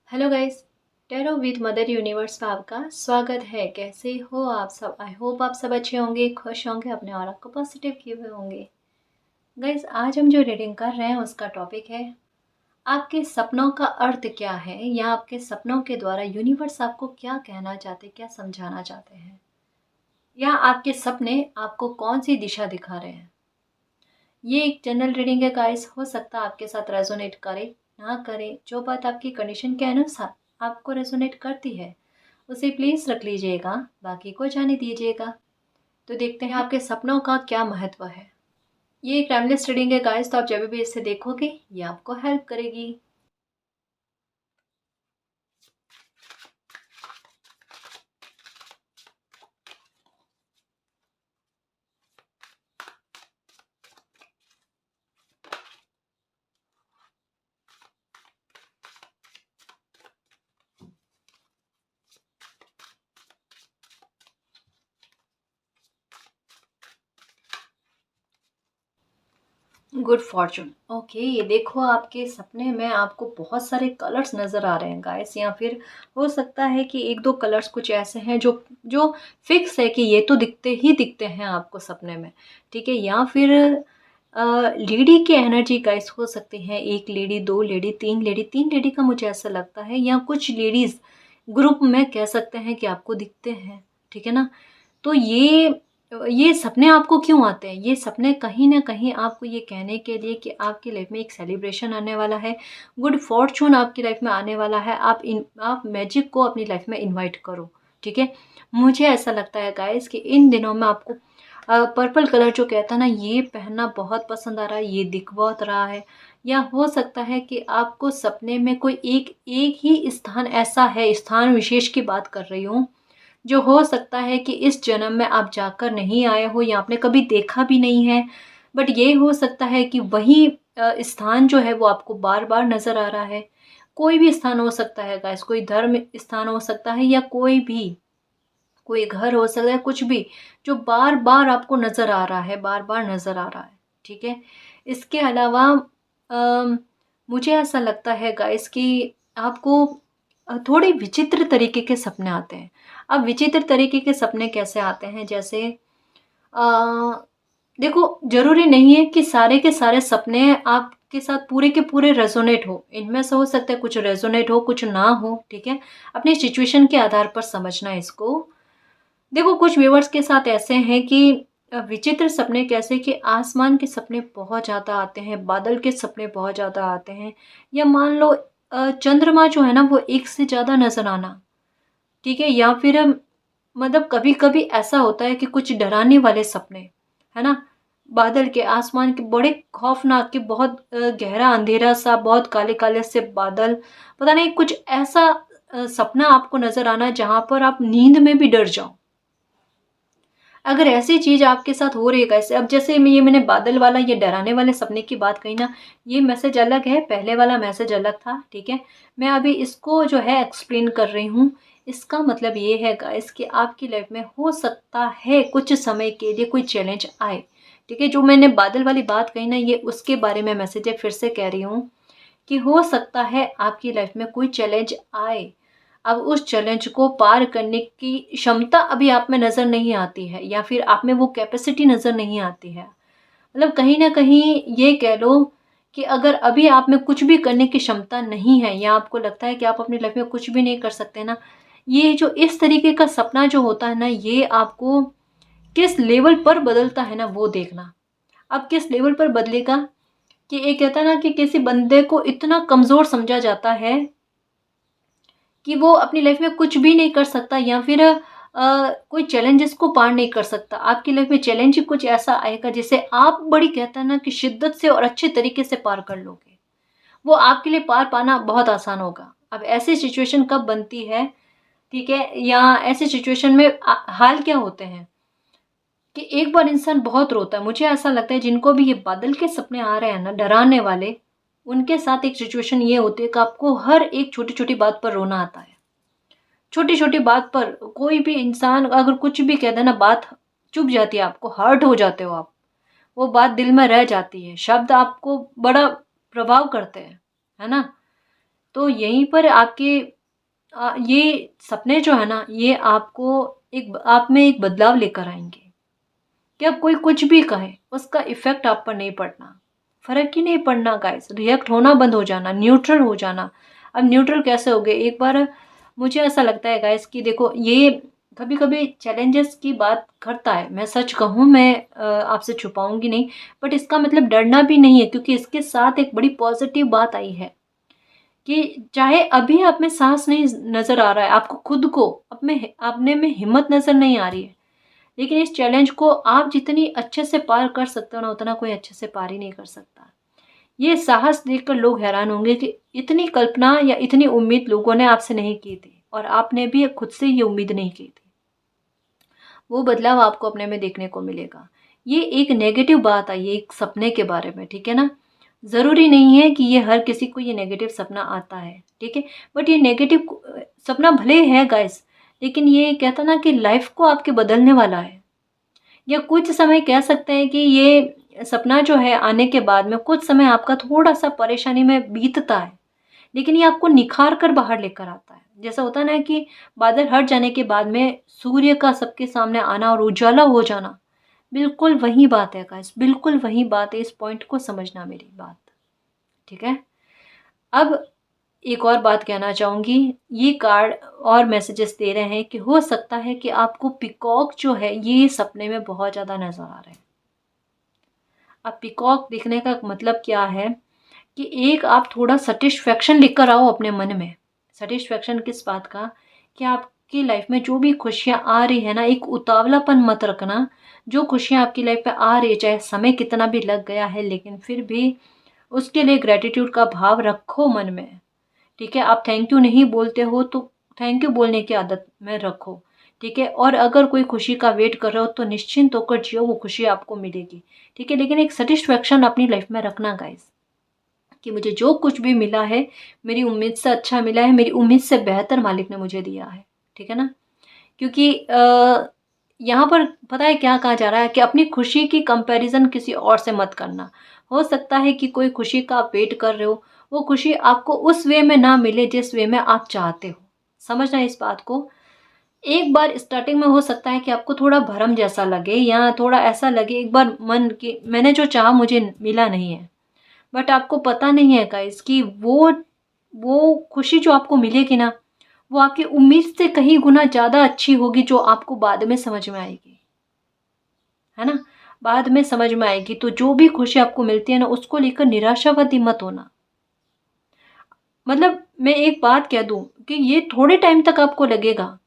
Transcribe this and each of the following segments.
Hello guys. Tarot with mother universe में आपका स्वागत है। कैसे हो आप सब? आई होप आप सब अच्छे होंगे, खुश होंगे, अपने और को पॉजिटिव किए हुए होंगे। गाइस, आज हम जो रीडिंग कर रहे हैं उसका टॉपिक है आपके सपनों का अर्थ क्या है, या आपके सपनों के द्वारा यूनिवर्स आपको क्या कहना चाहते, क्या समझाना चाहते हैं, या आपके सपने आपको कौन सी दिशा दिखा रहे हैं। ये एक जनरल रीडिंग है गाइस, हो सकता है आपके साथ रेजोनेट करे ना करे। जो बात आपकी कंडीशन के अनुसार आपको रेजोनेट करती है उसे प्लीज रख लीजिएगा, बाकी को जाने दीजिएगा। तो देखते हैं आपके सपनों का क्या महत्व है। ये एक टाइमलेस रीडिंग है गाइस, तो आप जब भी इसे देखोगे ये आपको हेल्प करेगी। Good Fortune. ओके, ये देखो आपके सपने में आपको बहुत सारे कलर्स नज़र आ रहे हैं गाइस, या फिर हो सकता है कि एक दो कलर्स कुछ ऐसे हैं जो जो फिक्स है कि ये तो दिखते ही दिखते हैं आपको सपने में। ठीक है, या फिर लेडी की एनर्जी गाइस हो सकती है। एक लेडी, दो लेडी, तीन लेडी का मुझे ऐसा लगता है, या कुछ लेडीज़ ग्रुप में कह सकते हैं कि आपको दिखते हैं। ठीक है ना? तो ये सपने आपको क्यों आते हैं? ये सपने कहीं न कहीं आपको ये कहने के लिए कि आपकी लाइफ में एक सेलिब्रेशन आने वाला है, गुड फॉर्च्यून आपकी लाइफ में आने वाला है। आप मैजिक को अपनी लाइफ में इनवाइट करो, ठीक है? मुझे ऐसा लगता है गाइस कि इन दिनों में आपको पर्पल कलर जो कहता है ना, ये पहनना बहुत पसंद आ रहा है, ये दिख बहुत रहा है। या हो सकता है कि आपको सपने में कोई एक एक ही स्थान ऐसा है, स्थान विशेष की बात कर रही हूँ, जो हो सकता है कि इस जन्म में आप जाकर नहीं आए हो या आपने कभी देखा भी नहीं है। बट ये हो सकता है कि वही स्थान जो है वो आपको बार-बार नज़र आ रहा है। कोई भी स्थान हो सकता है गाइस, कोई धर्म स्थान हो सकता है, या कोई घर हो सकता है, कुछ भी जो बार-बार आपको नज़र आ रहा है, बार-बार नज़र आ रहा है। ठीक है? इसके अलावा अम, मुझे ऐसा लगता है गाइस कि आपको थोड़े विचित्र तरीके के सपने आते हैं। अब विचित्र तरीके के सपने कैसे आते हैं? जैसे अ, देखो, ज़रूरी नहीं है कि सारे के सारे सपने आपके साथ पूरे के पूरे रेज़ोनेट हो। इनमें से हो सकता है कुछ रेज़ोनेट हो, कुछ ना हो, ठीक है? अपनी सिचुएशन के आधार पर समझना इसको। देखो, कुछ व्यूअर्स के साथ ऐसे हैं कि विचित्र सपने कैसे कि आसमान के सपने बहुत ज़्यादा आते हैं, बादल के सपने बहुत ज़्यादा आते हैं, या मान लो चंद्रमा जो है ना वो एक से ज़्यादा नज़र आना, ठीक है? या फिर मतलब कभी-कभी ऐसा होता है कि कुछ डराने वाले सपने, है ना? बादल के, आसमान के बड़े खौफ़नाक के, बहुत गहरा अंधेरा-सा, बहुत काले-काले से बादल, पता नहीं कुछ ऐसा सपना आपको नज़र आना जहाँ पर आप नींद में भी डर जाओ। अगर ऐसी चीज़ आपके साथ हो रही है कैसे, अब जैसे मैंने बादल वाला, ये डराने वाले सपने की बात कही ना, ये मैसेज अलग है, पहले वाला मैसेज अलग था, ठीक है? मैं अभी इसको जो है एक्सप्लेन कर रही हूँ। इसका मतलब ये है गाइस कि आपकी लाइफ में हो सकता है कुछ समय के लिए कोई चैलेंज आए, ठीक है? जो मैंने बादल वाली बात कही ना, ये उसके बारे में मैसेज है, फिर से कह रही हूँ कि हो सकता है आपकी लाइफ में कोई चैलेंज आए। अब उस चैलेंज को पार करने की क्षमता अभी आप में नज़र नहीं आती है, या फिर आप में वो कैपेसिटी नज़र नहीं आती है। मतलब कहीं न कहीं ये कह लो कि अगर अभी आप में कुछ भी करने की क्षमता नहीं है, या आपको लगता है कि आप अपनी लाइफ में कुछ भी नहीं कर सकते ना, ये जो इस तरीके का सपना जो होता है ना, ये आपको किस लेवल पर बदलता है ना, वो देखना। अब किस लेवल पर बदलेगा कि ये कहता है ना कि किसी बंदे को इतना कमज़ोर समझा जाता है कि वो अपनी लाइफ में कुछ भी नहीं कर सकता, या फिर कोई चैलेंजेस को पार नहीं कर सकता। आपकी लाइफ में चैलेंज ही कुछ ऐसा आएगा जिसे आप बड़ी कहते हैं ना कि शिद्दत से और अच्छे तरीके से पार कर लोगे। वो आपके लिए पार पाना बहुत आसान होगा। अब ऐसी सिचुएशन कब बनती है, ठीक है? या ऐसी सिचुएशन में हाल क्या होते हैं कि एक बार इंसान बहुत रोता है। मुझे ऐसा लगता है जिनको भी ये बादल के सपने आ रहे हैं ना डराने वाले, उनके साथ एक सिचुएशन ये होती है कि आपको हर एक छोटी-छोटी बात पर रोना आता है। छोटी-छोटी बात पर कोई भी इंसान अगर कुछ भी कह दे ना, बात चुभ जाती है, आपको हर्ट हो जाते हो आप। वो बात दिल में रह जाती है, शब्द आपको बड़ा प्रभाव करते हैं, है ना? तो यहीं पर आपके ये सपने जो है ना, ये आपको आप में एक बदलाव लेकर आएंगे कि अब कोई कुछ भी कहे उसका इफेक्ट आप पर नहीं पड़ना, फर्क ही नहीं पड़ना गाइस, रिएक्ट होना बंद हो जाना, न्यूट्रल हो जाना। अब न्यूट्रल कैसे हो गए एक बार, मुझे ऐसा लगता है गाइस कि देखो ये कभी कभी चैलेंजेस की बात करता है, मैं सच कहूँ मैं आपसे छुपाऊंगी नहीं, बट इसका मतलब डरना भी नहीं है, क्योंकि इसके साथ एक बड़ी पॉजिटिव बात आई है कि चाहे अभी आप में साहस नहीं नजर आ रहा है, आपको खुद को अपने में हिम्मत नजर नहीं आ रही है, लेकिन इस चैलेंज को आप जितनी अच्छे से पार कर सकते हो ना, उतना कोई अच्छे से पार ही नहीं कर सकता। ये साहस देखकर लोग हैरान होंगे कि इतनी कल्पना या इतनी उम्मीद लोगों ने आपसे नहीं की थी, और आपने भी खुद से ये उम्मीद नहीं की थी। वो बदलाव आपको अपने में देखने को मिलेगा। ये एक नेगेटिव बात आई है एक सपने के बारे में, ठीक है ना। ज़रूरी नहीं है कि ये हर किसी को ये नेगेटिव सपना आता है, ठीक है। बट ये नेगेटिव सपना भले है गाइस, लेकिन ये कहता ना कि लाइफ को आपके बदलने वाला है। या कुछ समय कह सकते हैं कि ये सपना जो है आने के बाद में कुछ समय आपका थोड़ा सा परेशानी में बीतता है, लेकिन ये आपको निखार कर बाहर लेकर आता है। जैसा होता है ना कि बादल हट जाने के बाद में सूर्य का सबके सामने आना और उजाला हो जाना, बिल्कुल वही बात है गाइस, बिल्कुल वही बात है। इस पॉइंट को समझना मेरी बात, ठीक है। अब एक और बात कहना चाहूँगी, ये कार्ड और मैसेजेस दे रहे हैं कि हो सकता है कि आपको पीकॉक जो है ये सपने में बहुत ज़्यादा नज़र आ रहे हैं। अब पीकॉक दिखने का मतलब क्या है कि एक आप थोड़ा सेटिस्फेक्शन लेकर आओ अपने मन में। सेटिस्फेक्शन किस बात का, कि आपकी लाइफ में जो भी खुशियाँ आ रही है ना, एक उतावलापन मत रखना। जो खुशियाँ आपकी लाइफ पे आ रही है, चाहे समय कितना भी लग गया है, लेकिन फिर भी उसके लिए ग्रेटिट्यूड का भाव रखो मन में, ठीक है। आप थैंक यू नहीं बोलते हो तो थैंक यू बोलने की आदत में रखो, ठीक है। और अगर कोई खुशी का वेट कर रहे हो तो निश्चिंत होकर जियो, वो खुशी आपको मिलेगी, ठीक है। लेकिन एक सेटिस्फेक्शन अपनी लाइफ में रखना गाइस, कि मुझे जो कुछ भी मिला है मेरी उम्मीद से अच्छा मिला है, मेरी उम्मीद से बेहतर मालिक ने मुझे दिया है, ठीक है ना। क्योंकि यहाँ पर पता है क्या कहा जा रहा है कि अपनी खुशी की कंपैरिजन किसी और से मत करना। हो सकता है कि कोई खुशी का आप वेट कर रहे हो, वो खुशी आपको उस वे में ना मिले जिस वे में आप चाहते हो। समझना इस बात को। एक बार स्टार्टिंग में हो सकता है कि आपको थोड़ा भरम जैसा लगे, या थोड़ा ऐसा लगे एक बार मन की मैंने जो चाहा मुझे मिला नहीं है, बट आपको पता नहीं है गाइस कि वो खुशी जो आपको मिलेगी ना, वो आपकी उम्मीद से कहीं गुना ज़्यादा अच्छी होगी, जो आपको बाद में समझ में आएगी, है ना। बाद में समझ में आएगी। तो जो भी खुशी आपको मिलती है ना, उसको लेकर निराशावादी मत होना। मतलब मैं एक बात कह दूं कि ये थोड़े टाइम तक आपको लगेगा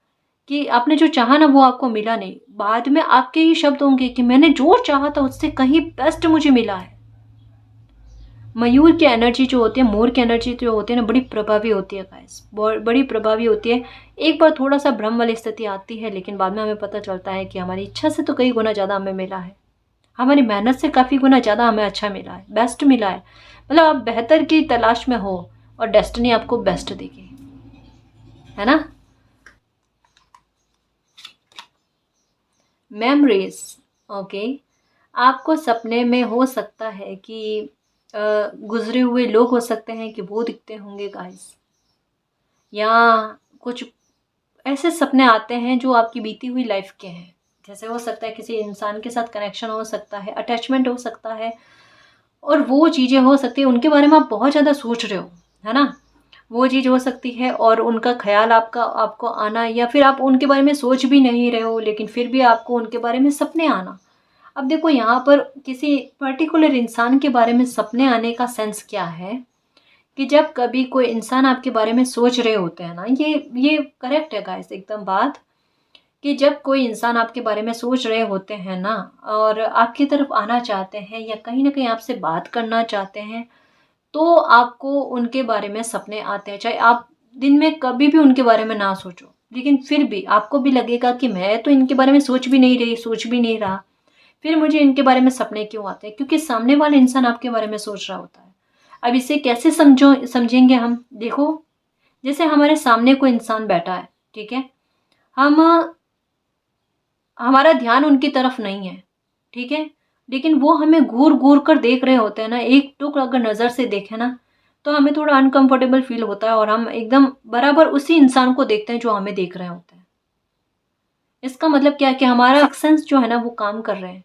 कि आपने जो चाहा ना वो आपको मिला नहीं, बाद में आपके ही शब्द होंगे कि मैंने जो चाहा था उससे कहीं बेस्ट मुझे मिला है। मयूर की एनर्जी जो होती है, मोर की एनर्जी जो होती है ना, बड़ी प्रभावी होती है गाइस, बड़ी प्रभावी होती है। एक बार थोड़ा सा भ्रम वाली स्थिति आती है, लेकिन बाद में हमें पता चलता है कि हमारी इच्छा से तो कई गुना ज़्यादा हमें मिला है, हमारी मेहनत से काफ़ी गुना ज़्यादा हमें अच्छा मिला है, बेस्ट मिला है। मतलब आप बेहतर की तलाश में हो और डेस्टिनी आपको बेस्ट देगी, है ना। Memories, okay. आपको सपने में हो सकता है कि गुजरे हुए लोग हो सकते हैं कि वो दिखते होंगे गाइस, या कुछ ऐसे सपने आते हैं जो आपकी बीती हुई लाइफ के हैं। जैसे हो सकता है किसी इंसान के साथ कनेक्शन हो सकता है, अटैचमेंट हो सकता है, और वो चीज़ें हो सकती है उनके बारे में आप बहुत ज़्यादा सोच रहे हो, है ना। वो चीज़ हो सकती है और उनका ख्याल आपको आना, या फिर आप उनके बारे में सोच भी नहीं रहे हो लेकिन फिर भी आपको उनके बारे में सपने आना। अब देखो यहाँ पर किसी पर्टिकुलर इंसान के बारे में सपने आने का सेंस क्या है, कि जब कभी कोई इंसान आपके बारे में सोच रहे होते हैं ना, ये करेक्ट है गाइस एकदम बात, कि जब कोई इंसान आपके बारे में सोच रहे होते हैं ना, और आपकी तरफ आना चाहते हैं या कहीं ना कहीं आपसे बात करना चाहते हैं, तो आपको उनके बारे में सपने आते हैं। चाहे आप दिन में कभी भी उनके बारे में ना सोचो, लेकिन फिर भी आपको भी लगेगा कि मैं तो इनके बारे में सोच भी नहीं रही, सोच भी नहीं रहा, फिर मुझे इनके बारे में सपने क्यों आते हैं, क्योंकि सामने वाला इंसान आपके बारे में सोच रहा होता है। अब इसे कैसे समझेंगे हम, देखो जैसे हमारे सामने कोई इंसान बैठा है, ठीक है। हम हमारा ध्यान उनकी तरफ नहीं है, ठीक है, लेकिन वो हमें घूर घूर कर देख रहे होते हैं ना, एक टुक अगर नज़र से देखे ना, तो हमें थोड़ा अनकंफर्टेबल फील होता है और हम एकदम बराबर उसी इंसान को देखते हैं जो हमें देख रहे होते हैं। इसका मतलब क्या है कि हमारा सेंस जो है ना वो काम कर रहे हैं,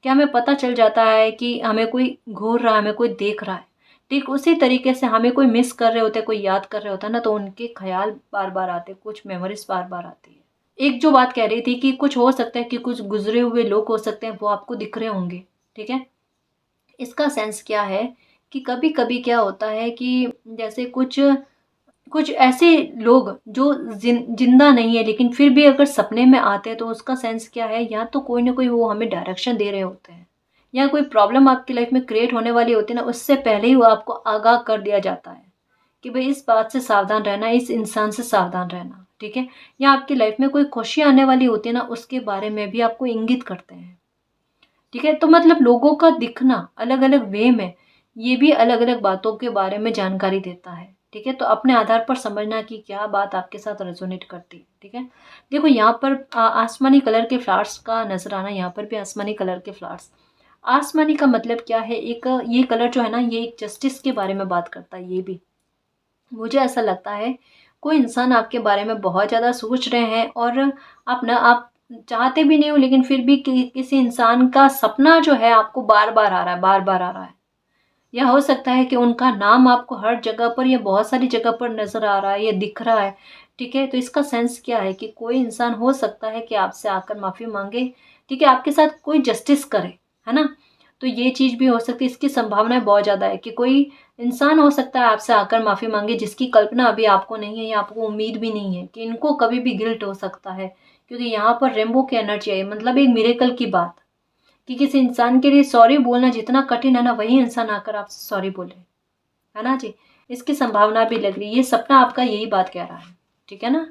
कि हमें पता चल जाता है कि हमें कोई घूर रहा है, हमें कोई देख रहा है। ठीक उसी तरीके से हमें कोई मिस कर रहे होते हैं, कोई याद कर रहे होता है ना, तो उनके ख़्याल बार-बार आते हैं, कुछ मेमोरीज़ बार-बार आती है। एक जो बात कह रही थी कि कुछ हो सकता है कि कुछ गुज़रे हुए लोग हो सकते हैं, वो आपको दिख रहे होंगे, ठीक है? इसका सेंस क्या है कि कभी-कभी क्या होता है कि जैसे कुछ कुछ ऐसे लोग जो जिंदा नहीं है लेकिन फिर भी अगर सपने में आते हैं, तो उसका सेंस क्या है, या तो कोई ना कोई वो हमें डायरेक्शन दे रहे होते हैं, या कोई प्रॉब्लम आपकी लाइफ में क्रिएट होने वाली होती है ना, उससे पहले ही वो आपको आगाह कर दिया जाता है कि भाई इस बात से सावधान रहना, इस इंसान से सावधान रहना, ठीक है। या आपकी लाइफ में कोई खुशी आने वाली होती है ना, उसके बारे में भी आपको इंगित करते हैं, ठीक है। तो मतलब लोगों का दिखना अलग अलग वे में, ये भी अलग अलग बातों के बारे में जानकारी देता है, ठीक है। तो अपने आधार पर समझना कि क्या बात आपके साथ रेजोनेट करती है, ठीक है। देखो यहाँ पर आसमानी कलर के फ्लावर्स का नजर आना, यहाँ पर भी आसमानी कलर के फ्लावर्स। आसमानी का मतलब क्या है, एक ये कलर जो है ना, ये एक जस्टिस के बारे में बात करता है। ये भी मुझे ऐसा लगता है कोई इंसान आपके बारे में बहुत ज़्यादा सोच रहे हैं, और आप चाहते भी नहीं हो, लेकिन फिर भी किसी इंसान का सपना जो है आपको बार बार आ रहा है, बार बार आ रहा है। या हो सकता है कि उनका नाम आपको हर जगह पर या बहुत सारी जगह पर नजर आ रहा है या दिख रहा है, ठीक है। तो इसका सेंस क्या है कि कोई इंसान हो सकता है कि आपसे आकर माफी मांगे, ठीक है, आपके साथ कोई जस्टिस करे, है ना। तो ये चीज भी हो सकती है, इसकी संभावनाएं बहुत ज्यादा है कि कोई इंसान हो सकता है आपसे आकर माफी मांगे, जिसकी कल्पना अभी आपको नहीं है या आपको उम्मीद भी नहीं है कि इनको कभी भी गिल्ट हो सकता है। क्योंकि यहाँ पर रेम्बो की एनर्जी है, मतलब एक मिरेकल की बात, कि किसी इंसान के लिए सॉरी बोलना जितना कठिन है ना, वही इंसान आकर आपसे सॉरी बोले, है ना जी। इसकी संभावना भी लग रही है, ये सपना आपका यही बात कह रहा है, ठीक है ना।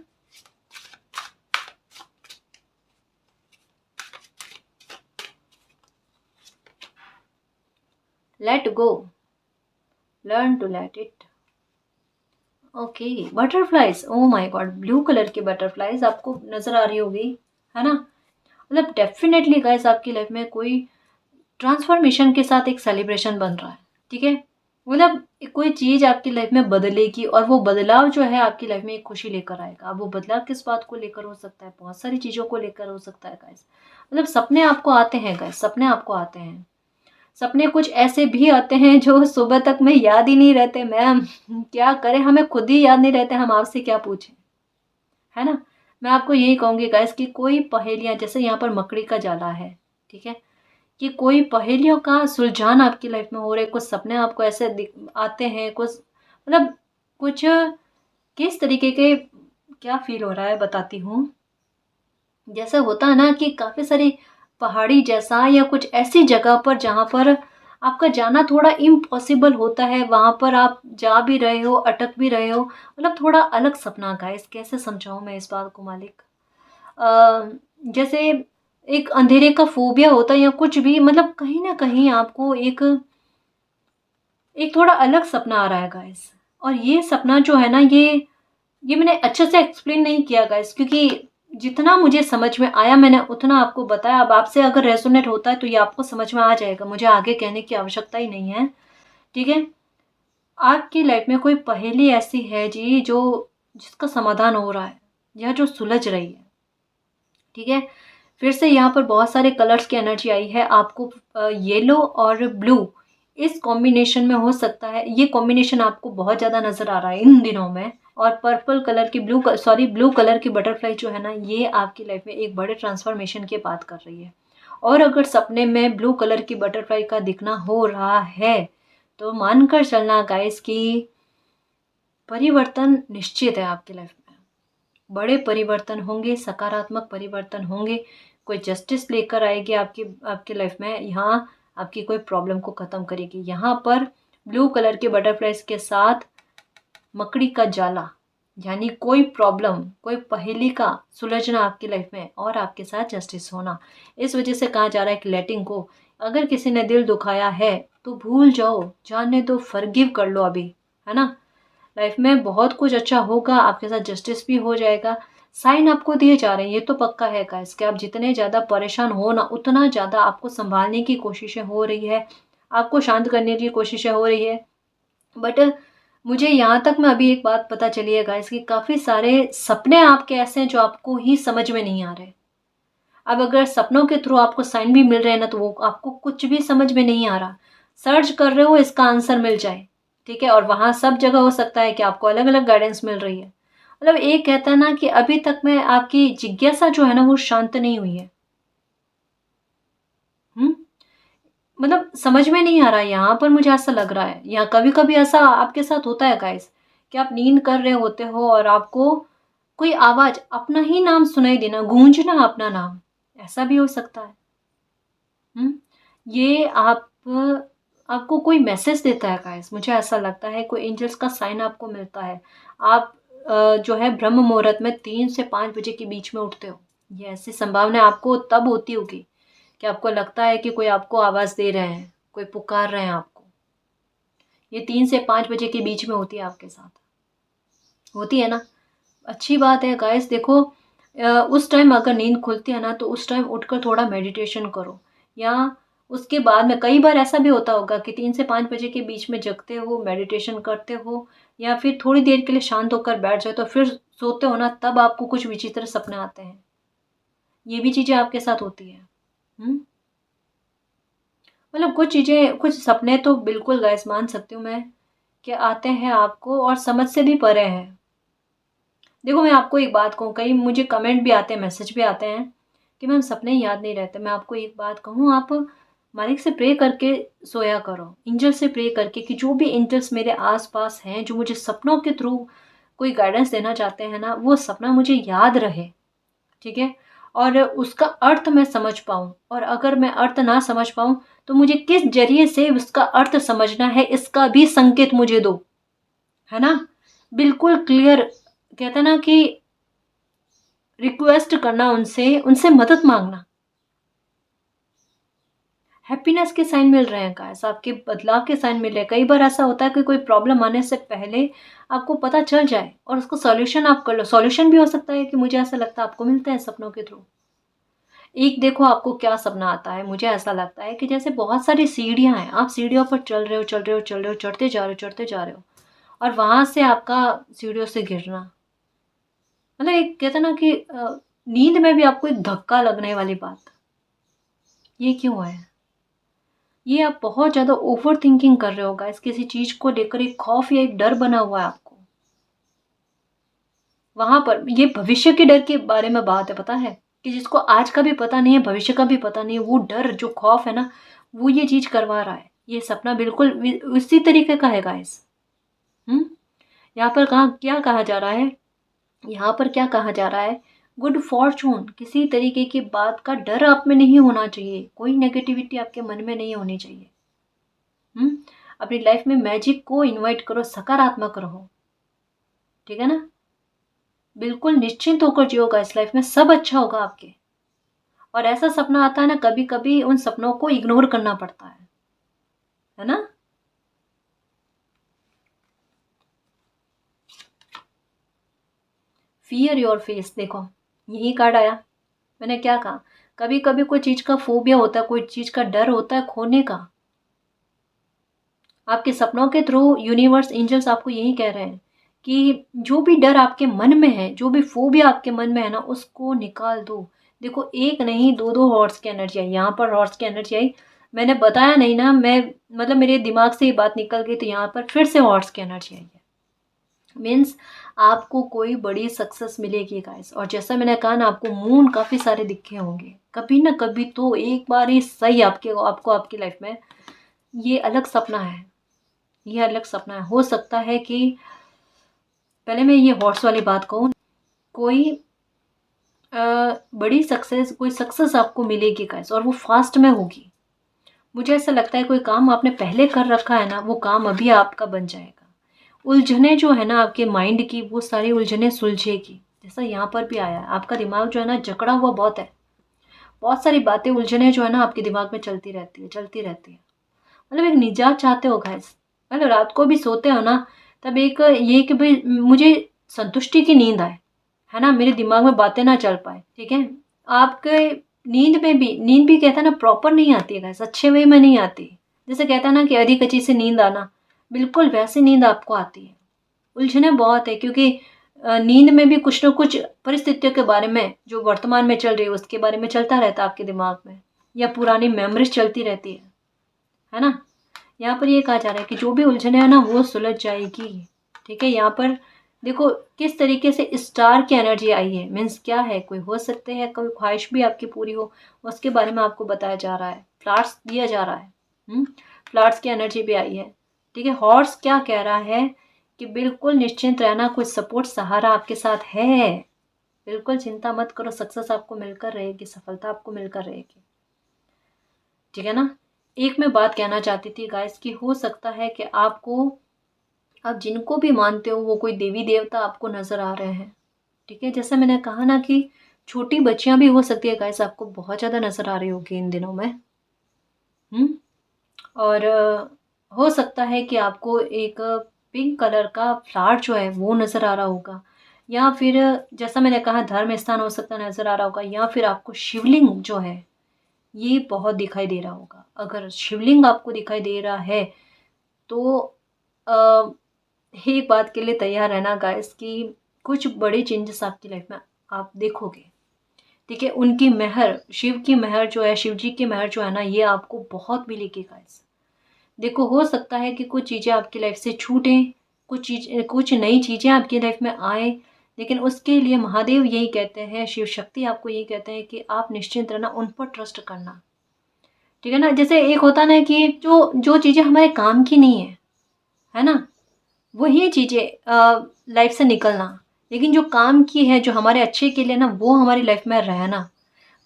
Let go, learn to let it. Okay, butterflies, oh my God, blue colour की बटरफ्लाइज आपको नजर आ रही होगी, है ना। मतलब डेफिनेटली गाइस, आपकी लाइफ में कोई ट्रांसफॉर्मेशन के साथ एक सेलिब्रेशन बन रहा है, ठीक है। मतलब कोई चीज आपकी लाइफ में बदलेगी, और वो बदलाव जो है आपकी लाइफ में एक खुशी लेकर आएगा। अब वो बदलाव किस बात को लेकर हो सकता है, बहुत सारी चीजों को लेकर हो सकता है गाइस। मतलब सपने आपको आते हैं गाइस, सपने आपको आते हैं। सपने कुछ ऐसे भी आते हैं जो सुबह तक में याद ही नहीं रहते मैम। क्या करें, हमें खुद ही याद नहीं रहते, हम आपसे क्या पूछें, है ना। मैं आपको यही कहूंगी गाइस कि कोई पहेलियां, जैसे यहाँ पर मकड़ी का जाला है, ठीक है, कि कोई पहेलियों का सुलझान आपकी लाइफ में हो रहे, कुछ सपने आपको ऐसे आते हैं, कुछ मतलब कुछ किस तरीके के, क्या फील हो रहा है बताती हूँ। जैसे होता है ना कि काफी सारी पहाड़ी जैसा या कुछ ऐसी जगह पर जहाँ पर आपका जाना थोड़ा इम्पॉसिबल होता है, वहां पर आप जा भी रहे हो, अटक भी रहे हो, मतलब थोड़ा अलग सपना। गाइस कैसे समझाऊं मैं इस बात को मालिक, जैसे एक अंधेरे का फोबिया होता है या कुछ भी, मतलब कहीं ना कहीं आपको एक एक थोड़ा अलग सपना आ रहा है गाइस। और ये सपना जो है ना, ये मैंने अच्छे से एक्सप्लेन नहीं किया गाइस, क्योंकि जितना मुझे समझ में आया मैंने उतना आपको बताया। अब आपसे अगर रेजोनेट होता है तो ये आपको समझ में आ जाएगा, मुझे आगे कहने की आवश्यकता ही नहीं है, ठीक है। आपकी लाइफ में कोई पहेली ऐसी है जी जो जिसका समाधान हो रहा है, या जो सुलझ रही है, ठीक है। फिर से यहाँ पर बहुत सारे कलर्स की एनर्जी आई है आपको, येलो और ब्लू, इस कॉम्बिनेशन में हो सकता है, ये कॉम्बिनेशन आपको बहुत ज़्यादा नज़र आ रहा है इन दिनों में। और पर्पल कलर की ब्लू कलर की बटरफ्लाई जो है ना, ये आपकी लाइफ में एक बड़े ट्रांसफॉर्मेशन की बात कर रही है। और अगर सपने में ब्लू कलर की बटरफ्लाई का दिखना हो रहा है, तो मानकर चलना गाइस कि परिवर्तन निश्चित है आपकी लाइफ में। बड़े परिवर्तन होंगे, सकारात्मक परिवर्तन होंगे, कोई जस्टिस लेकर आएगी आपकी आपकी लाइफ में, यहाँ आपकी कोई प्रॉब्लम को ख़त्म करेगी। यहाँ पर ब्लू कलर के बटरफ्लाइज के साथ मकड़ी का जाला, यानी कोई प्रॉब्लम, कोई पहेली का सुलझना आपकी लाइफ में, और आपके साथ जस्टिस होना। इस वजह से कहा जा रहा है कि लेटिंग गो, अगर किसी ने दिल दुखाया है तो भूल जाओ, जाने दो, फॉरगिव कर लो अभी, है ना। लाइफ में बहुत कुछ अच्छा होगा, आपके साथ जस्टिस भी हो जाएगा। साइन आपको दिए जा रहे हैं, ये तो पक्का है गाइस, कि आप जितने ज़्यादा परेशान हो ना, उतना ज़्यादा आपको संभालने की कोशिशें हो रही है, आपको शांत करने की कोशिशें हो रही है। बट मुझे यहाँ तक मैं अभी एक बात पता चली है गाइस कि काफ़ी सारे सपने आपके ऐसे हैं जो आपको ही समझ में नहीं आ रहे। अब अगर सपनों के थ्रू आपको साइन भी मिल रहे हैं ना, तो वो आपको कुछ भी समझ में नहीं आ रहा। सर्च कर रहे हो, इसका आंसर मिल जाए, ठीक है? और वहाँ सब जगह हो सकता है कि आपको अलग-अलग गाइडेंस मिल रही है। मतलब एक कहता है ना कि अभी तक में आपकी जिज्ञासा जो है ना वो शांत नहीं हुई है। हुँ? मतलब समझ में नहीं आ रहा है, यहाँ पर मुझे ऐसा लग रहा है, या कभी-कभी ऐसा आपके साथ होता है गाइस कि आप नींद कर रहे होते हो और आपको कोई आवाज़, अपना ही नाम सुनाई देना, गूंजना अपना नाम, ऐसा भी हो सकता है। हुँ? ये आपको कोई मैसेज देता है गाइस, मुझे ऐसा लगता है कोई एंजल्स का साइन आपको मिलता है। आप जो है ब्रह्म मुहूर्त में 3 से 5 बजे के बीच में उठते हो। ये ऐसी संभावना आपको तब होती होगी कि आपको लगता है कि कोई आपको आवाज़ दे रहे हैं, कोई पुकार रहे हैं आपको। ये 3 से 5 बजे के बीच में होती है आपके साथ। होती है ना? अच्छी बात है गाइस, देखो उस टाइम अगर नींद खुलती है ना, तो उस टाइम उठकर थोड़ा मेडिटेशन करो, या उसके बाद में कई बार ऐसा भी होता होगा कि 3 से 5 बजे के बीच में जगते हो, मेडिटेशन करते हो, या फिर थोड़ी देर के लिए शांत होकर बैठ जाते हो, फिर सोते हो ना, तब आपको कुछ विचित्र सपने आते हैं। ये भी चीज़ें आपके साथ होती है। हुँ? मतलब कुछ चीज़ें, कुछ सपने तो बिल्कुल गाइस मान सकती हूँ मैं कि आते हैं आपको और समझ से भी परे हैं। देखो मैं आपको एक बात कहूँ, कई मुझे कमेंट भी आते हैं, मैसेज भी आते हैं कि मैम सपने याद नहीं रहते। मैं आपको एक बात कहूँ, आप मालिक से प्रे करके सोया करो, एंजल से प्रे करके कि जो भी एंजल्स मेरे आस-पास हैं, जो मुझे सपनों के थ्रू कोई गाइडेंस देना चाहते हैं ना, वो सपना मुझे याद रहे, ठीक है? और उसका अर्थ मैं समझ पाऊँ, और अगर मैं अर्थ ना समझ पाऊँ, तो मुझे किस ज़रिए से उसका अर्थ समझना है, इसका भी संकेत मुझे दो, है ना? बिल्कुल क्लियर, कहते हैं ना कि रिक्वेस्ट करना उनसे, उनसे मदद माँगना। हैप्पीनेस के साइन मिल रहे हैं गाइस, आपके बदलाव के साइन मिल रहे हैं। कई बार ऐसा होता है कि कोई प्रॉब्लम आने से पहले आपको पता चल जाए और उसको सॉल्यूशन आप कर लो। सॉल्यूशन भी हो सकता है कि मुझे ऐसा लगता है आपको मिलता है सपनों के थ्रू। एक देखो आपको क्या सपना आता है, मुझे ऐसा लगता है कि जैसे बहुत सारी सीढ़ियाँ हैं, आप सीढ़ियों पर चल रहे हो, चल रहे हो, चल रहे हो, चढ़ते जा रहे हो, चढ़ते जा रहे हो, और वहाँ से आपका सीढ़ियों से गिरना। मतलब एक कहते हैं ना कि नींद में भी आपको एक धक्का लगने वाली बात, ये क्यों है? ये आप बहुत ज़्यादा ओवरथिंकिंग कर रहे हो गाइस, किसी चीज़ को लेकर एक खौफ या एक डर बना हुआ है आपको। वहाँ पर ये भविष्य के डर के बारे में बात है, पता है? कि जिसको आज का भी पता नहीं है, भविष्य का भी पता नहीं है, वो डर, जो खौफ है ना, वो ये चीज़ करवा रहा है। ये सपना बिल्कुल उसी तरीके का है गाइस। हुँ? यहाँ पर कहाँ क्या कहा जा रहा है? यहाँ पर क्या कहा जा रहा है? गुड फॉर्च्यून, किसी तरीके की बात का डर आप में नहीं होना चाहिए, कोई नेगेटिविटी आपके मन में नहीं होनी चाहिए। हुँ? अपनी लाइफ में मैजिक को इनवाइट करो, सकारात्मक रहो, ठीक है ना? बिल्कुल निश्चिंत होकर जियोगा इस लाइफ में, सब अच्छा होगा आपके। और ऐसा सपना आता है ना, कभी-कभी उन सपनों को इग्नोर करना पड़ता है ना? फ़ियर योर फेस, देखो, यही कार्ड आया। मैंने क्या कहा? कभी-कभी कोई चीज़ का फ़ोबिया होता है, कोई चीज़ का डर होता है खोने का। आपके सपनों के थ्रू यूनिवर्स, एंजल्स आपको यही कह रहे हैं कि जो भी डर आपके मन में है, जो भी फ़ोबिया आपके मन में है ना, उसको निकाल दो। देखो, एक नहीं, 2-2 हॉर्स की एनर्जी आई, यहाँ पर हॉर्स की एनर्जी आई। मैंने बताया नहीं ना, मैं मतलब मेरे दिमाग से ये बात निकल गई, तो यहाँ पर फिर से हॉर्स की एनर्जी आई है। मीन्स आपको कोई बड़ी सक्सेस मिलेगी गाइस, और जैसा मैंने कहा ना, आपको मून काफ़ी सारे दिखे होंगे। कभी ना कभी तो एक बार ही सही आपको आपकी लाइफ में ये अलग सपना है। ये अलग सपना है। हो सकता है कि पहले मैं ये हॉर्स वाली बात कहूँ, कोई बड़ी सक्सेस, कोई सक्सेस आपको मिलेगी गाइस, और वो फास्ट में होगी। मुझे ऐसा लगता है कोई काम आपने पहले कर रखा है ना, वो काम अभी आपका बन जाएगा। उलझने जो है ना आपके माइंड की, वो सारी उलझने सुलझेगी। जैसा यहाँ पर भी आया है, आपका दिमाग जो है ना जकड़ा हुआ बहुत है। बहुत सारी बातें, उलझने जो है ना आपके दिमाग में चलती रहती है, चलती रहती है। मतलब एक निजात चाहते हो गाइस, मतलब रात को भी सोते हो ना, तब एक ये कि भाई मुझे संतुष्टि की नींद आए, है ना, मेरे दिमाग में बातें ना चल पाए, ठीक है? आपके नींद भी कहता है ना प्रॉपर नहीं आती है गाइस, अच्छे वे में नहीं आती। जैसे कहता है ना कि आधी कच्ची से नींद आना, बिल्कुल वैसी नींद आपको आती है। उलझनें बहुत है क्योंकि नींद में भी कुछ न कुछ परिस्थितियों के बारे में जो वर्तमान में चल रही है उसके बारे में चलता रहता है आपके दिमाग में, या पुरानी मेमोरीज़ चलती रहती है ना? यहाँ पर ये कहा जा रहा है कि जो भी उलझनें हैं ना वो सुलझ जाएगी, ठीक है? यहाँ पर देखो किस तरीके से स्टार की एनर्जी आई है, मीन्स क्या है, कोई हो सकते हैं कोई ख्वाहिश भी आपकी पूरी हो, उसके बारे में आपको बताया जा रहा है, फ्लावर्स दिया जा रहा है। फ्लावर्स की एनर्जी भी आई है, ठीक है? हॉर्स क्या कह रहा है कि बिल्कुल निश्चिंत रहना, कुछ सपोर्ट सहारा आपके साथ है, बिल्कुल चिंता मत करो, सक्सेस आपको मिलकर रहेगी, सफलता आपको मिलकर रहेगी, ठीक है ना? एक मैं बात कहना चाहती थी गाइस कि हो सकता है कि आपको, आप जिनको भी मानते हो वो कोई देवी देवता आपको नज़र आ रहे हैं, ठीक है? जैसे मैंने कहा ना कि छोटी बच्चियां भी हो सकती है गाइस, आपको बहुत ज़्यादा नज़र आ रही होगी इन दिनों में। और हो सकता है कि आपको एक पिंक कलर का फ्लावर जो है वो नज़र आ रहा होगा, या फिर जैसा मैंने कहा धर्म स्थान हो सकता नज़र आ रहा होगा, या फिर आपको शिवलिंग जो है ये बहुत दिखाई दे रहा होगा। अगर शिवलिंग आपको दिखाई दे रहा है तो अ, एक बात के लिए तैयार रहना गाइस कि कुछ बड़े चेंजेस आपकी लाइफ में आप देखोगे, ठीक है? उनकी मेहर, शिव की मेहर जो है, शिव जी की मेहर जो है ना, ये आपको बहुत मिलेगी गाइस। देखो हो सकता है कि कुछ चीज़ें आपकी लाइफ से छूटें, कुछ नई चीज़ें आपकी लाइफ में आएँ, लेकिन उसके लिए महादेव यही कहते हैं, शिव शक्ति आपको यही कहते हैं कि आप निश्चिंत रहना, उन पर ट्रस्ट करना, ठीक है ना? जैसे एक होता है ना कि जो जो चीज़ें हमारे काम की नहीं है ना? वही चीज़ें लाइफ से निकलना, लेकिन जो काम की है, जो हमारे अच्छे के लिए ना, वो हमारी लाइफ में रहना।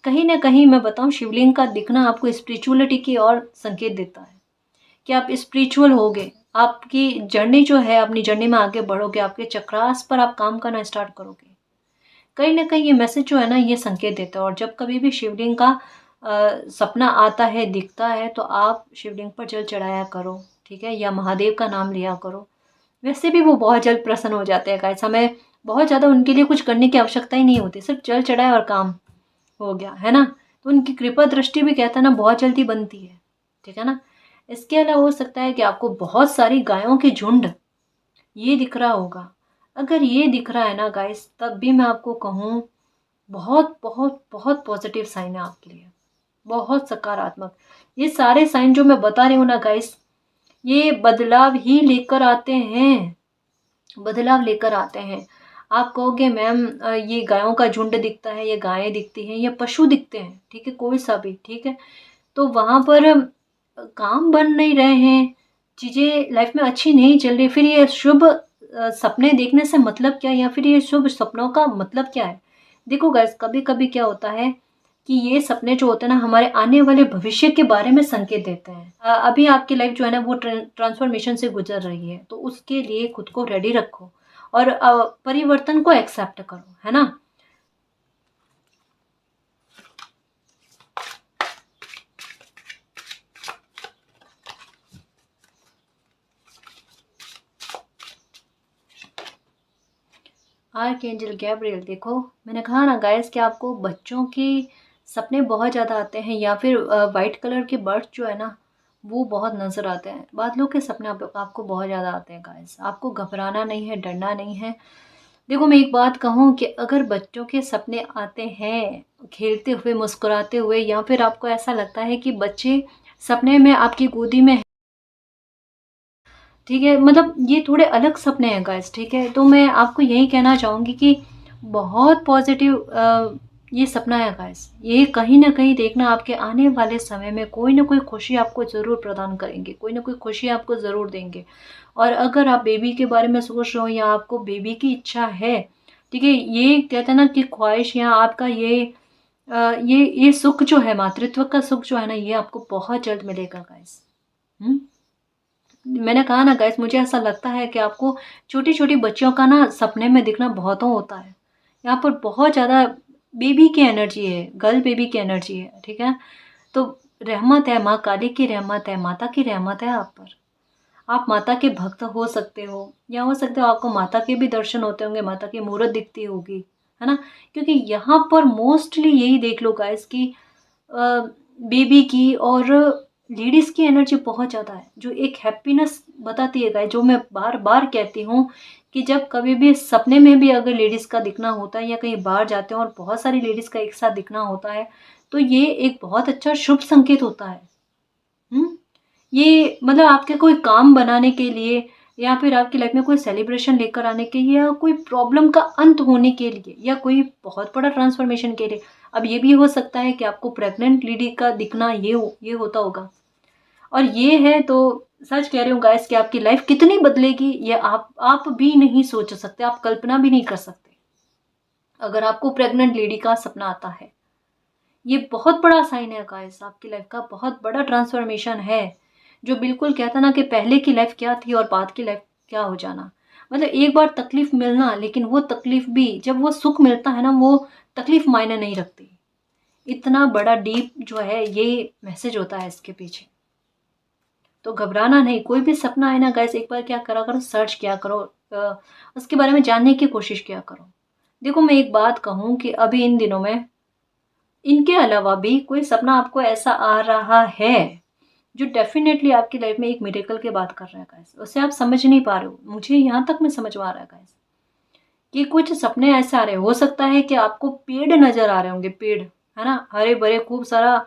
कहीं न कहीं मैं बताऊँ, शिवलिंग का दिखना आपको स्पिरिचुअलिटी की ओर संकेत देता है कि आप स्पिरिचुअल होगे। आपकी जर्नी जो है, अपनी जर्नी में आगे बढ़ोगे, आपके चक्रास पर आप काम करना स्टार्ट करोगे। कहीं न कहीं ये मैसेज जो है ना, ये संकेत देता है। और जब कभी भी शिवलिंग का सपना आता है, दिखता है, तो आप शिवलिंग पर जल चढ़ाया करो, ठीक है? या महादेव का नाम लिया करो। वैसे भी वो बहुत जल्द प्रसन्न हो जाते हैं गाइस, हमें बहुत ज़्यादा उनके लिए कुछ करने की आवश्यकता ही नहीं होती, सिर्फ जल चढ़ाए और काम हो गया, है ना? तो उनकी कृपा दृष्टि भी कहते हैं ना बहुत जल्दी बनती है, ठीक है ना? इसके अलावा हो सकता है कि आपको बहुत सारी गायों के झुंड ये दिख रहा होगा। अगर ये दिख रहा है ना गाइस, तब भी मैं आपको कहूँ, बहुत बहुत बहुत पॉजिटिव साइन है आपके लिए, बहुत सकारात्मक। ये सारे साइन जो मैं बता रही हूँ ना गाइस, ये बदलाव ही लेकर आते हैं, बदलाव लेकर आते हैं। आप कहोगे मैम ये गायों का झुंड दिखता है, ये गायें दिखती हैं, ये पशु दिखते हैं, ठीक है? कोई सा भी, ठीक है? तो वहाँ पर काम बन नहीं रहे हैं, चीज़ें लाइफ में अच्छी नहीं चल रही, फिर ये शुभ सपने देखने से मतलब क्या है, या फिर ये शुभ सपनों का मतलब क्या है? देखो गाइस, कभी-कभी क्या होता है कि ये सपने जो होते हैं ना, हमारे आने वाले भविष्य के बारे में संकेत देते हैं। अभी आपकी लाइफ जो है ना वो ट्रांसफॉर्मेशन से गुजर रही है, तो उसके लिए खुद को रेडी रखो और परिवर्तन को एक्सेप्ट करो, है ना? आर्कएंजल गैब्रियल, देखो मैंने कहा ना गाइस कि आपको बच्चों के सपने बहुत ज़्यादा आते हैं, या फिर वाइट कलर के बर्ड्स जो है ना वो बहुत नज़र आते हैं। बादलों के सपने आपको बहुत ज़्यादा आते हैं गाइस। आपको घबराना नहीं है, डरना नहीं है। देखो मैं एक बात कहूँ कि अगर बच्चों के सपने आते हैं खेलते हुए, मुस्कुराते हुए, या फिर आपको ऐसा लगता है कि बच्चे सपने में आपकी गोदी में, ठीक है? मतलब ये थोड़े अलग सपने हैं गाइस, ठीक है? तो मैं आपको यही कहना चाहूँगी कि बहुत पॉज़िटिव ये सपना है गाइस। ये कहीं न कहीं देखना आपके आने वाले समय में कोई न कोई खुशी आपको ज़रूर प्रदान करेंगे, कोई न कोई खुशी आपको ज़रूर देंगे। और अगर आप बेबी के बारे में सोच रहे हो, या आपको बेबी की इच्छा है, ठीक है? ये कहते हैं ना कि ख्वाहिश, या आपका ये सुख जो है, मातृत्व का सुख जो है ना, ये आपको बहुत जल्द मिलेगा गाइस। हुँ? मैंने कहा ना गाइस, मुझे ऐसा लगता है कि आपको छोटी-छोटी बच्चियों का ना सपने में दिखना बहुतों होता है। यहाँ पर बहुत ज़्यादा बेबी की एनर्जी है, गर्ल बेबी की एनर्जी है, ठीक है? तो रहमत है, माँ काली की रहमत है, माता की रहमत है आप पर। आप माता के भक्त हो सकते हो, या हो सकता है आपको माता के भी दर्शन होते होंगे, माता की मूरत दिखती होगी, है ना? क्योंकि यहाँ पर मोस्टली यही देख लो गाइस कि बेबी की और लेडीज़ की एनर्जी बहुत ज़्यादा है, जो एक हैप्पीनेस बताती है गाइस, जो मैं बार-बार कहती हूँ कि जब कभी भी सपने में भी अगर लेडीज़ का दिखना होता है या कहीं बाहर जाते हैं और बहुत सारी लेडीज़ का एक साथ दिखना होता है, तो ये एक बहुत अच्छा शुभ संकेत होता है। हुँ? ये मतलब आपके कोई काम बनाने के लिए या फिर आपकी लाइफ में कोई सेलिब्रेशन लेकर आने के लिए या कोई प्रॉब्लम का अंत होने के लिए या कोई बहुत बड़ा ट्रांसफॉर्मेशन के लिए। अब ये भी हो सकता है कि आपको प्रेग्नेंट लेडी का दिखना ये होता होगा। और ये है तो सच कह रही हूँ गाइस कि आपकी लाइफ कितनी बदलेगी ये आप भी नहीं सोच सकते, आप कल्पना भी नहीं कर सकते। अगर आपको प्रेग्नेंट लेडी का सपना आता है, ये बहुत बड़ा साइन है गाइस, आपकी लाइफ का बहुत बड़ा ट्रांसफॉर्मेशन है। जो बिल्कुल कहता ना कि पहले की लाइफ क्या थी और बाद की लाइफ क्या हो जाना। मतलब एक बार तकलीफ मिलना, लेकिन वो तकलीफ भी जब वो सुख मिलता है ना, वो तकलीफ मायने नहीं रखती। इतना बड़ा डीप जो है ये मैसेज होता है इसके पीछे। तो घबराना नहीं, कोई भी सपना आए ना गाइस, एक बार क्या करा करो, सर्च किया करो, उसके बारे में जानने की कोशिश किया करो। देखो मैं एक बात कहूँ कि अभी इन दिनों में इनके अलावा भी कोई सपना आपको ऐसा आ रहा है जो डेफिनेटली आपकी लाइफ में एक मिरेकल की बात कर रहा है गाइस, उसे आप समझ नहीं पा रहे हो। मुझे यहाँ तक में समझ में आ रहा है गाइस कि कुछ सपने ऐसे आ रहे हैं। हो सकता है कि आपको पेड़ नजर आ रहे होंगे, पेड़ है ना, हरे भरे खूब सारा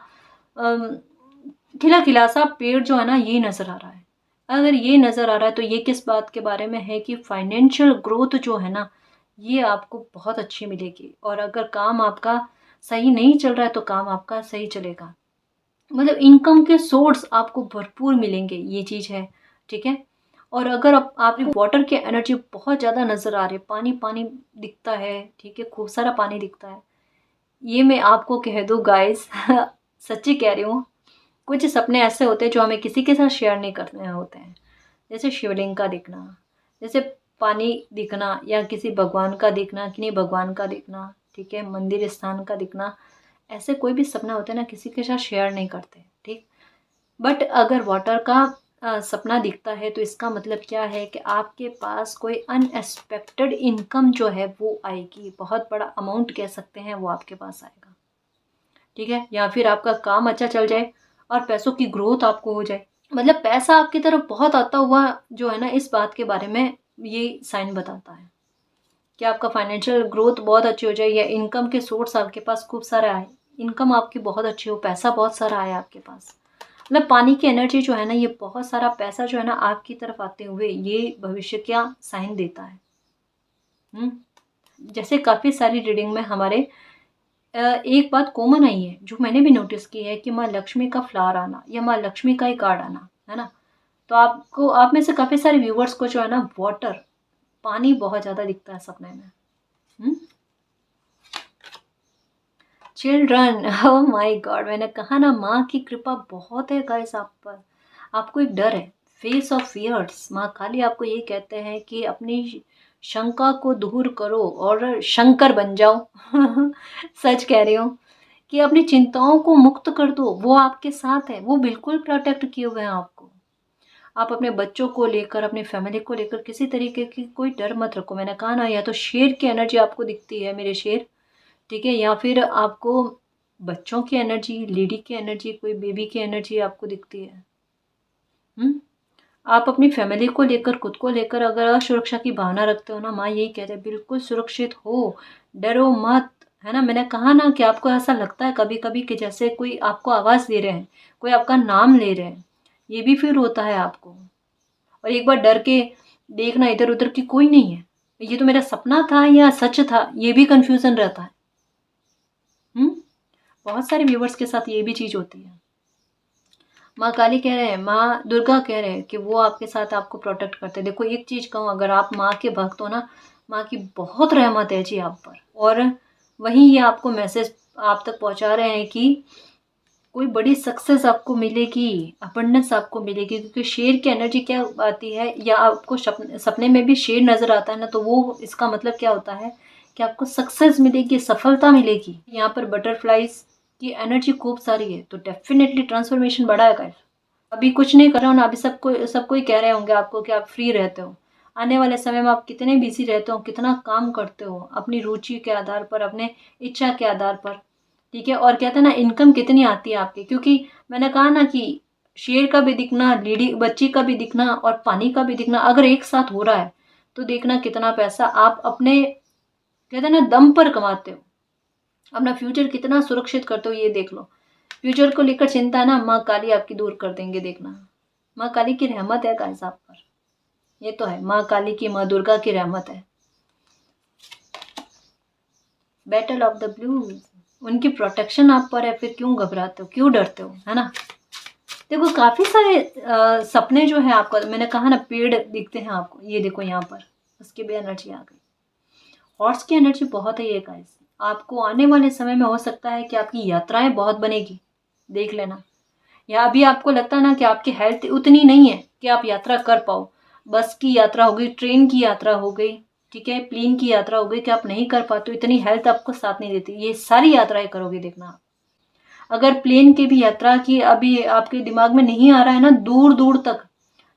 खिला खिला सा पेड़ जो है ना, ये नजर आ रहा है। अगर ये नजर आ रहा है तो ये किस बात के बारे में है कि फाइनेंशियल ग्रोथ जो है ना, ये आपको बहुत अच्छी मिलेगी। और अगर काम आपका सही नहीं चल रहा है तो काम आपका सही चलेगा। मतलब इनकम के सोर्स आपको भरपूर मिलेंगे, ये चीज़ है। ठीक है। और अगर आप वाटर की एनर्जी बहुत ज़्यादा नज़र आ रही है, पानी पानी दिखता है, ठीक है, खूब सारा पानी दिखता है। ये मैं आपको कह दूँ गाइस सच्ची कह रही हूँ, कुछ सपने ऐसे होते हैं जो हमें किसी के साथ शेयर नहीं करने होते हैं। जैसे शिवलिंग का दिखना, जैसे पानी दिखना, या किसी भगवान का दिखना, किन्हीं भगवान का दिखना, ठीक है, मंदिर स्थान का दिखना। ऐसे कोई भी सपना होता है ना, किसी के साथ शेयर नहीं करते, ठीक। बट अगर वाटर का सपना दिखता है तो इसका मतलब क्या है कि आपके पास कोई अनएक्सपेक्टेड इनकम जो है वो आएगी, बहुत बड़ा अमाउंट कह सकते हैं वो आपके पास आएगा। ठीक है। या फिर आपका काम अच्छा चल जाए और पैसों की ग्रोथ आपको हो जाए। मतलब पैसा आपकी तरफ बहुत आता हुआ जो है ना, इस बात के बारे में ये साइन बताता है कि आपका फाइनेंशियल ग्रोथ बहुत अच्छी हो जाए या इनकम के सोर्स आपके पास खूब सारे आए, इनकम आपकी बहुत अच्छी हो, पैसा बहुत सारा आए आपके पास। मतलब पानी की एनर्जी जो है ना, ये बहुत सारा पैसा जो है ना आपकी तरफ आते हुए ये भविष्य का साइन देता है। जैसे काफ़ी सारी रीडिंग में हमारे एक बात कॉमन आई है जो मैंने भी नोटिस की है कि माँ लक्ष्मी का फ्लावर आना या माँ लक्ष्मी का ही कार्ड आना, है ना। तो आपको, आप में से काफ़ी सारे व्यूवर्स को जो है ना, वाटर, पानी बहुत ज़्यादा दिखता है सपने में। चिल्ड्रन, ओह माय गॉड, मैंने कहा ना, माँ की कृपा बहुत है गाइस आप पर। आपको एक डर है, फेस ऑफ फियर्स। माँ काली आपको ये कहते हैं कि अपनी शंका को दूर करो और शंकर बन जाओ सच कह रही हूँ कि अपनी चिंताओं को मुक्त कर दो, वो आपके साथ है, वो बिल्कुल प्रोटेक्ट किए हुए हैं आपको। आप अपने बच्चों को लेकर, अपनी फैमिली को लेकर किसी तरीके की कोई डर मत रखो। मैंने कहा ना, या तो शेर की एनर्जी आपको दिखती है, मेरे शेर, ठीक है, या फिर आपको बच्चों की एनर्जी, लेडी की एनर्जी, कोई बेबी की एनर्जी आपको दिखती है। आप अपनी फैमिली को लेकर, खुद को लेकर अगर असुरक्षा की भावना रखते हो ना, माँ यही कहते हैं बिल्कुल सुरक्षित हो, डरो मत, है ना। मैंने कहा ना कि आपको ऐसा लगता है कभी कभी कि जैसे कोई आपको आवाज़ दे रहे हैं, कोई आपका नाम ले रहे हैं, ये भी फील होता है आपको। और एक बार डर के देखना इधर उधर कि कोई नहीं है, ये तो मेरा सपना था या सच था, ये भी कंफ्यूजन रहता है। बहुत सारे व्यूवर्स के साथ ये भी चीज़ होती है। माँ काली कह रहे हैं, माँ दुर्गा कह रहे हैं कि वो आपके साथ आपको प्रोटेक्ट करते हैं। देखो एक चीज़ कहूँ, अगर आप माँ के भक्त हो ना, माँ की बहुत रहमत है जी आप पर। और वहीं ये आपको मैसेज आप तक पहुँचा रहे हैं कि कोई बड़ी सक्सेस आपको मिलेगी, अबंडेंस आपको मिलेगी। क्योंकि शेर की एनर्जी क्या आती है, या आपको सपने में भी शेर नज़र आता है ना, तो वो इसका मतलब क्या होता है कि आपको सक्सेस मिलेगी, सफलता मिलेगी। यहाँ पर बटरफ्लाइज की एनर्जी खूब सारी है, तो डेफिनेटली ट्रांसफॉर्मेशन बड़ा है गाइस। अभी कुछ नहीं कर रहे हो ना, अभी सबको ही कह रहे होंगे आपको कि आप फ्री रहते हो। आने वाले समय में आप कितने बिजी रहते हो, कितना काम करते हो अपनी रुचि के आधार पर, अपने इच्छा के आधार पर, ठीक है। और कहते हैं ना, इनकम कितनी आती है आपकी, क्योंकि मैंने कहा ना कि शेर का भी दिखना, लेडी बच्ची का भी दिखना और पानी का भी दिखना अगर एक साथ हो रहा है तो देखना कितना पैसा आप अपने कहते हैं ना दम पर कमाते हो, अपना फ्यूचर कितना सुरक्षित करते हो ये देख लो। फ्यूचर को लेकर चिंता है ना, माँ काली आपकी दूर कर देंगे, देखना। माँ काली की रहमत है गाइस आप पर, ये तो है, माँ काली की, माँ दुर्गा की रहमत है। बैटल ऑफ द ब्लूज, उनकी प्रोटेक्शन आप पर है, फिर क्यों घबराते हो, क्यों डरते हो, है ना। देखो काफी सारे सपने जो है आपका, मैंने कहा ना पेड़ दिखते हैं आपको, ये देखो यहाँ पर उसकी भी एनर्जी आ गई। हॉर्स की एनर्जी बहुत है ये गाइस, आपको आने वाले समय में हो सकता है कि आपकी यात्राएं बहुत बनेगी, देख लेना। या अभी आपको लगता है ना कि आपकी हेल्थ उतनी नहीं है कि आप यात्रा कर पाओ, बस की यात्रा हो गई, ट्रेन की यात्रा हो गई, ठीक है, प्लेन की यात्रा हो गई, कि आप नहीं कर पाते, इतनी हेल्थ आपको साथ नहीं देती, ये सारी यात्राएं करोगे देखना आप। अगर प्लेन की भी यात्रा की अभी आपके दिमाग में नहीं आ रहा है ना, दूर दूर तक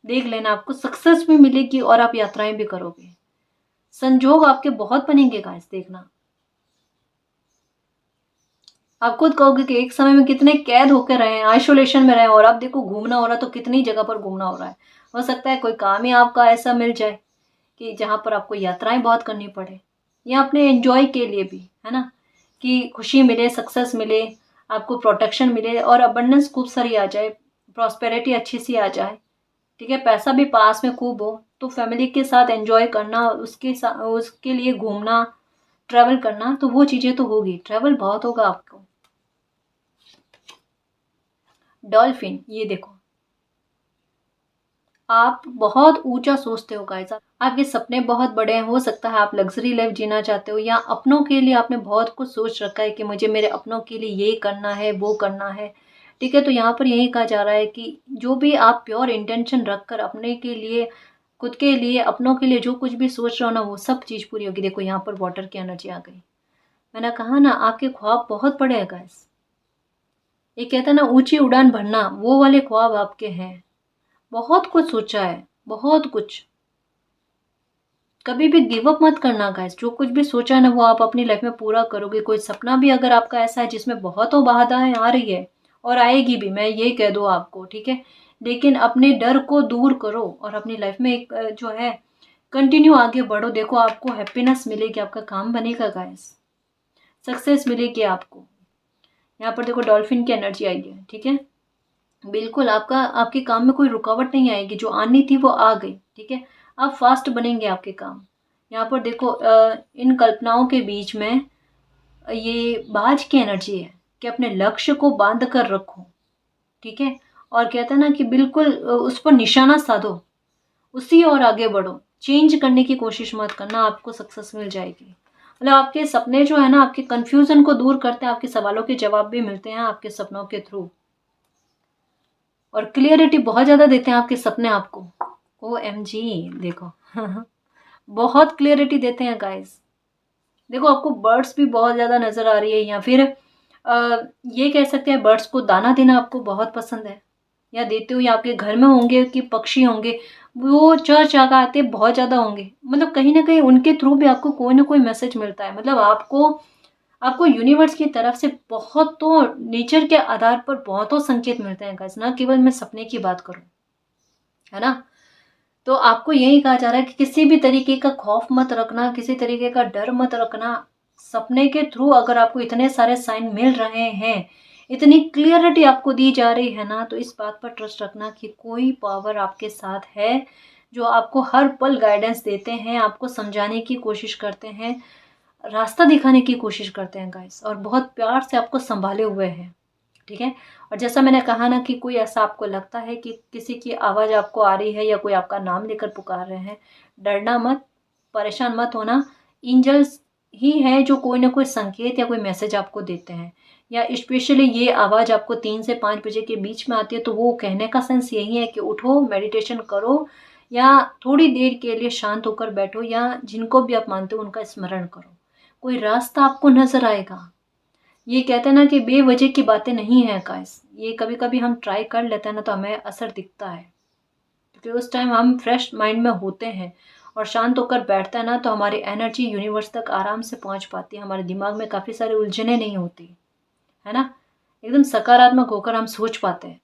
देख लेना, आपको सक्सेस भी मिलेगी और आप यात्राएं भी करोगे, संजोग आपके बहुत बनेंगे गाइस, देखना। आप खुद कहोगे कि एक समय में कितने कैद होकर रहे हैं, आइसोलेशन में रहे हैं, और अब देखो घूमना हो रहा है, तो कितनी जगह पर घूमना हो रहा है। हो सकता है कोई काम ही आपका ऐसा मिल जाए कि जहां पर आपको यात्राएं बहुत करनी पड़े, या अपने एंजॉय के लिए भी, है ना, कि खुशी मिले, सक्सेस मिले, आपको प्रोटेक्शन मिले और अबंडेंस खूब सारी आ जाए, प्रॉस्पेरिटी अच्छी सी आ जाए, ठीक है, पैसा भी पास में खूब हो, तो फैमिली के साथ एंजॉय करना, उसके लिए घूमना, ट्रैवल करना, तो वो चीज़ें तो होगी, ट्रैवल बहुत होगा आपको। डॉल्फिन, ये देखो आप बहुत ऊंचा सोचते हो गाइस, आपके सपने बहुत बड़े हैं, हो सकता है आप लग्जरी लाइफ जीना चाहते हो, या अपनों के लिए आपने बहुत कुछ सोच रखा है कि मुझे मेरे अपनों के लिए ये करना है, वो करना है, ठीक है। तो यहाँ पर यही कहा जा रहा है कि जो भी आप प्योर इंटेंशन रखकर अपने के लिए, खुद के लिए, अपनों के लिए जो कुछ भी सोच रहे हो ना, वो सब चीज़ पूरी होगी। देखो यहाँ पर वाटर की एनर्जी आ गई, मैंने कहा ना आपके ख्वाब बहुत बड़े हैं गाइस, ये कहते हैं ना ऊंची उड़ान भरना, वो वाले ख्वाब आपके हैं, बहुत कुछ सोचा है, बहुत कुछ। कभी भी गिव अप मत करना गाइस, जो कुछ भी सोचा है ना वो आप अपनी लाइफ में पूरा करोगे। कोई सपना भी अगर आपका ऐसा है जिसमें बहुत बाधाएं आ रही है, और आएगी भी, मैं ये कह दूँ आपको, ठीक है, लेकिन अपने डर को दूर करो और अपनी लाइफ में एक जो है कंटिन्यू आगे बढ़ो। देखो आपको हैप्पीनेस मिलेगी, आपका काम बनेगा गाइस, सक्सेस मिलेगी आपको। यहाँ पर देखो डॉल्फिन की एनर्जी आई है, ठीक है, बिल्कुल आपका, आपके काम में कोई रुकावट नहीं आएगी, जो आनी थी वो आ गई, ठीक है, आप फास्ट बनेंगे आपके काम। यहाँ पर देखो इन कल्पनाओं के बीच में ये बाज की एनर्जी है कि अपने लक्ष्य को बांध कर रखो, ठीक है, और कहते हैं ना कि बिल्कुल उस पर निशाना साधो, उसी और आगे बढ़ो, चेंज करने की कोशिश मत करना, आपको सक्सेस मिल जाएगी। मतलब आपके सपने जो है ना, आपके कंफ्यूजन को दूर करते हैं, आपके सवालों के जवाब भी मिलते हैं आपके सपनों के थ्रू, और क्लियरिटी बहुत ज़्यादा देते हैं आपके सपने आपको। OMG, देखो बहुत क्लियरिटी देते हैं गाइस। देखो आपको बर्ड्स भी बहुत ज़्यादा नज़र आ रही है, या फिर ये कह सकते हैं बर्ड्स को दाना देना आपको बहुत पसंद है, या देते हो, या आपके घर में होंगे कि पक्षी होंगे, वो चहचहाते बहुत ज़्यादा होंगे, मतलब कहीं ना कहीं उनके थ्रू भी आपको कोई ना कोई मैसेज मिलता है। मतलब आपको आपको यूनिवर्स की तरफ से बहुत, तो नेचर के आधार पर बहुतों संकेत मिलते हैं गाइस, ना केवल मैं सपने की बात करूं, है ना। तो आपको यही कहा जा रहा है कि किसी भी तरीके का खौफ मत रखना, किसी तरीके का डर मत रखना। सपने के थ्रू अगर आपको इतने सारे साइन मिल रहे हैं, इतनी क्लियरिटी आपको दी जा रही है ना, तो इस बात पर ट्रस्ट रखना कि कोई पावर आपके साथ है, जो आपको हर पल गाइडेंस देते हैं, आपको समझाने की कोशिश करते हैं, रास्ता दिखाने की कोशिश करते हैं गाइस, और बहुत प्यार से आपको संभाले हुए हैं, ठीक है। और जैसा मैंने कहा ना कि कोई ऐसा आपको लगता है कि किसी की आवाज़ आपको आ रही है, या कोई आपका नाम लेकर पुकार रहे हैं, डरना मत, परेशान मत होना। एंजल्स ही है जो कोई ना कोई संकेत या कोई मैसेज आपको देते हैं, या स्पेशली ये आवाज़ आपको 3 से 5 बजे के बीच में आती है, तो वो कहने का सेंस यही है कि उठो, मेडिटेशन करो, या थोड़ी देर के लिए शांत होकर बैठो, या जिनको भी आप मानते हो उनका स्मरण करो, कोई रास्ता आपको नजर आएगा। ये कहते हैं ना कि बेवजह की बातें नहीं है गाइस, ये कभी कभी हम ट्राई कर लेते हैं ना तो हमें असर दिखता है, क्योंकि उस टाइम हम फ्रेश माइंड में होते हैं और शांत होकर बैठते हैं ना, तो हमारी एनर्जी यूनिवर्स तक आराम से पहुंच पाती है, हमारे दिमाग में काफ़ी सारी उलझने नहीं होती, है ना, एकदम सकारात्मक होकर हम सोच पाते हैं।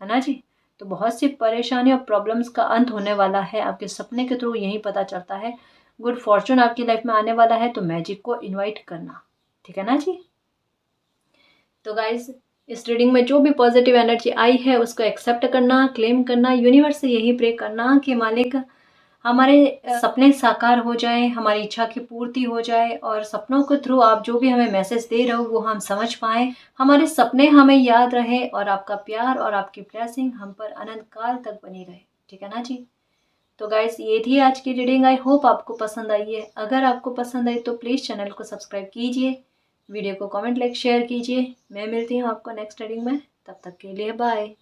है ना जी। तो बहुत सी परेशानी और प्रॉब्लम्स का अंत होने वाला है आपके सपने के थ्रू, यही पता चलता है। गुड फॉर्चून आपकी लाइफ में आने वाला है, तो मैजिक को इनवाइट करना, ठीक है ना जी। तो गाइज, इस रीडिंग में जो भी पॉजिटिव एनर्जी आई है उसको एक्सेप्ट करना, क्लेम करना, यूनिवर्स से यही प्रे करना कि मालिक हमारे सपने साकार हो जाएं, हमारी इच्छा की पूर्ति हो जाए, और सपनों के थ्रू आप जो भी हमें मैसेज दे रहे हो वो हम समझ पाएं, हमारे सपने हमें याद रहे, और आपका प्यार और आपकी ब्लेसिंग हम पर अनंत काल तक बनी रहे, ठीक है ना जी। तो गाइस, ये थी आज की रीडिंग। आई होप आपको पसंद आई है। अगर आपको पसंद आई तो प्लीज़ चैनल को सब्सक्राइब कीजिए, वीडियो को कमेंट लाइक शेयर कीजिए। मैं मिलती हूँ आपको नेक्स्ट रीडिंग में, तब तक के लिए बाय।